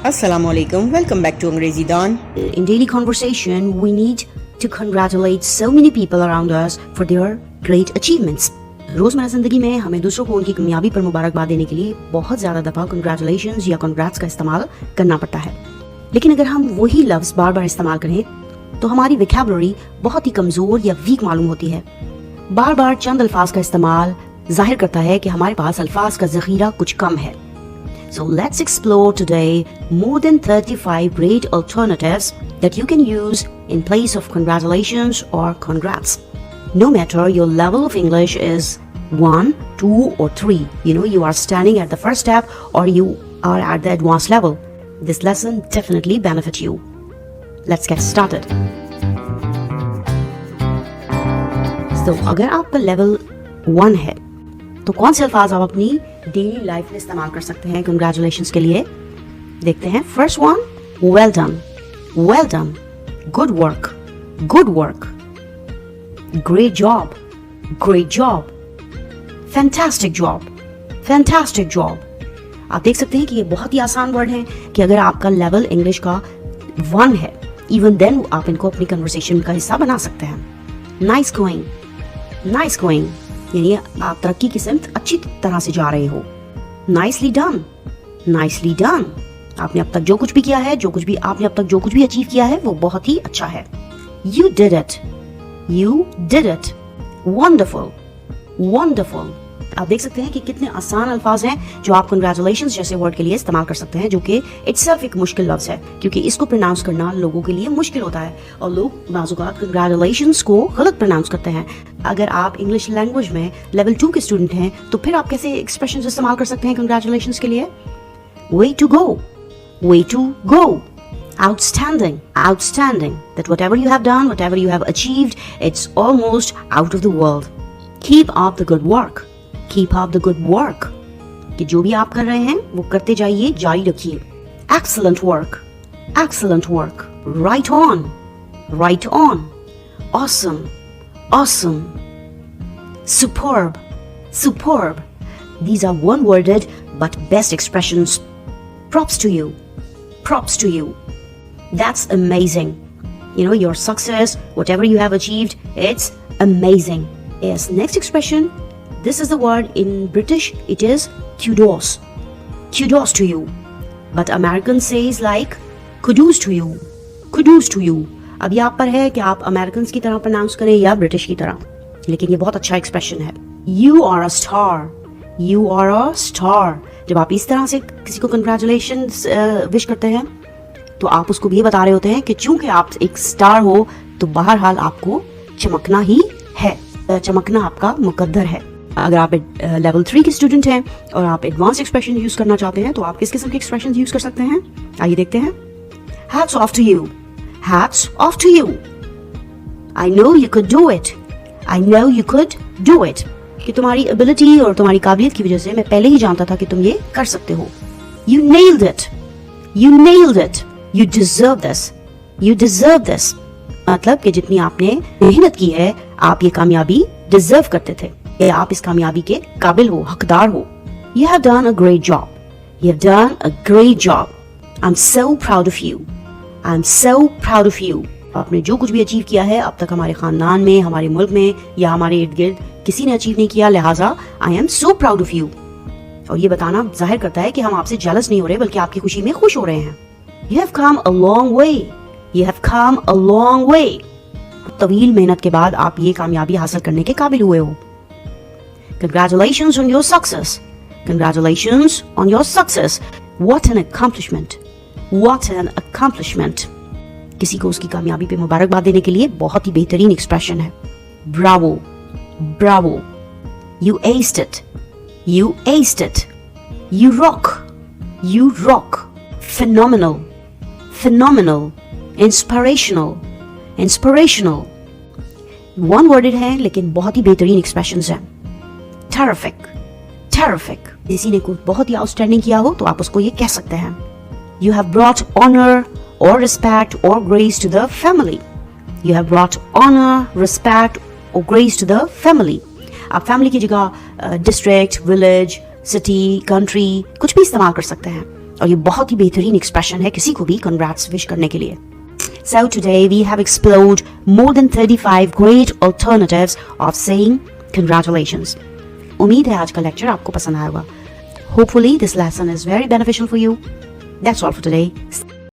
Assalamu alaikum. Welcome back to Angrazidan. In daily conversation, we need to congratulate so many people around us for their great achievements. रोजमर्रा जिंदगी में हमें दूसरों को उनकी कामयाबी पर मुबारकबाद देने के लिए बहुत ज्यादा दफा कंग्रेचुलेशंस या कंग्रेट्स का इस्तेमाल करना पड़ता है। लेकिन अगर हम वही लफ्ज बार बार इस्तेमाल करें तो हमारी वोकैबुलरी बहुत ही कमजोर या वीक मालूम होती है। बार बार चंद अल्फाज का इस्तेमाल जाहिर करता है कि हमारे पास अल्फाज का जखीरा कुछ कम है। So let's explore today more than 35 great alternatives that you can use in place of congratulations or congrats. No matter your level of English is 1, 2 or 3, you are standing at the first step or you are at the advanced level. This lesson definitely benefits you. Let's get started. So अगर आपका level 1 है तो कौन से अल्फाज आप अपनी daily life में इस्तेमाल कर सकते हैं कंग्रेचुलेशंस के लिए? देखते हैं। First one, well done, well done, good work, good work, great job, great job, fantastic job, fantastic job. आप देख सकते हैं कि ये बहुत ही आसान वर्ड हैं कि अगर आपका लेवल इंग्लिश का 1 है, इवन देन आप इनको अपनी कन्वर्सेशन का हिस्सा बना सकते हैं। नाइस गोइंग, नाइस गोइंग, यानी आप तरक्की की सिमत अच्छी तरह से जा रहे हो। नाइसली डन, नाइसली डन, आपने अब तक जो कुछ भी किया है, आपने अब तक जो कुछ भी अचीव किया है वो बहुत ही अच्छा है। You did it, you did it, wonderful, wonderful. आप देख सकते हैं कि कितने आसान अल्फाज हैं जो आप कंग्रेचुलेशंस जैसे वर्ड के लिए इस्तेमाल कर सकते हैं, जो कि इटसेल्फ एक मुश्किल लफ्ज है क्योंकि इसको प्रोनाउंस करना लोगों के लिए मुश्किल होता है और लोग बाज़-औक़ात कंग्रेचुलेशंस को गलत प्रोनाउंस करते हैं। अगर आप इंग्लिश लैंग्वेज में लेवल 2 के स्टूडेंट हैं तो फिर आप कैसे एक्सप्रेशंस इस्तेमाल कर सकते हैं कंग्रेचुलेशंस के लिए? Way to go, way to go, outstanding, outstanding, that whatever you have done, whatever you have achieved, it's almost out of the world. Keep up the good work. Keep up the good work. कि जो भी आप कर रहे हैं वो करते जाइए, जारी रखिए। Excellent work, excellent work. Right on, right on. Awesome, awesome. Superb, superb. These are one-worded but best expressions. Props to you, props to you. That's amazing. Your success, whatever you have achieved, it's amazing. Yes, next expression. This is the word in British, it is kudos. Kudos to you. But American says like kudos to you. Kudos to you. अब ये आप पर है कि आप American की तरह pronounce करें या ब्रिटिश की तरह, लेकिन ये बहुत अच्छा एक्सप्रेशन है। You are a star. You are a star. जब आप इस तरह से किसी को कंग्रेचुलेशन विश करते हैं तो आप उसको भी ये बता रहे होते हैं कि चूंकि आप एक स्टार हो तो बहरहाल आपको चमकना ही है, चमकना आपका मुकद्दर है। अगर आप लेवल 3 के स्टूडेंट हैं और आप एडवांस एक्सप्रेशन यूज करना चाहते हैं तो आप किस किस्म के एक्सप्रेशन यूज कर सकते हैं? आइए देखते हैं। Hats off to you, hats off to you. I know you could do it, I know you could do it. कि तुम्हारी एबिलिटी और तुम्हारी काबिलियत की वजह से मैं पहले ही जानता था कि तुम ये कर सकते हो। You nailed it, you nailed it, you deserve this, you deserve this. मतलब कि जितनी आपने मेहनत की है आप ये कामयाबी डिजर्व करते थे, आप इस कामयाबी के काबिल हो, हकदार हो। You have done a great job. You have done a great job. I'm so proud of you. I'm so proud of you. आपने जो कुछ भी अचीव किया है अब तक हमारे खानदान में, हमारे मुल्क में या हमारे इर्द गिर्द किसी ने अचीव नहीं किया, लिहाजा I am so proud of you. और ये बताना जाहिर करता है कि हम आपसे जेलस नहीं हो रहे बल्कि आपकी खुशी में खुश हो रहे हैं। You have come a long way. You have come a long way. तवील मेहनत के बाद आप ये कामयाबी हासिल करने के काबिल हुए हो। Congratulations on your success. Congratulations on your success. What an accomplishment. What an accomplishment. किसी को उसकी कामयाबी पे मुबारकबाद देने के लिए बहुत ही बेहतरीन एक्सप्रेशन है। Bravo. Bravo. You aced it. You aced it. You rock. You rock. Phenomenal. Phenomenal. Inspirational. Inspirational. One worded है लेकिन बहुत ही बेहतरीन एक्सप्रेशंस हैं। Terrific, terrific. किसी ने कुछ बहुत ही आउटस्टैंडिंग किया हो तो आप उसको ये कह सकते हैं। You have brought honor or respect or grace to the family. You have brought honor, respect or grace to the family. आप फैमिली की जगह डिस्ट्रिक्ट, विलेज, सिटी, कंट्री कुछ भी इस्तेमाल कर सकते हैं। और ये बहुत ही बेहतरीन एक्सप्रेशन है किसी को भी कंग्रेट्स विश करने के लिए. So today we have explored more than 35 great alternatives of saying congratulations. उम्मीद है आज का लेक्चर आपको पसंद आएगा. Hopefully this lesson is very beneficial for you. That's all for today.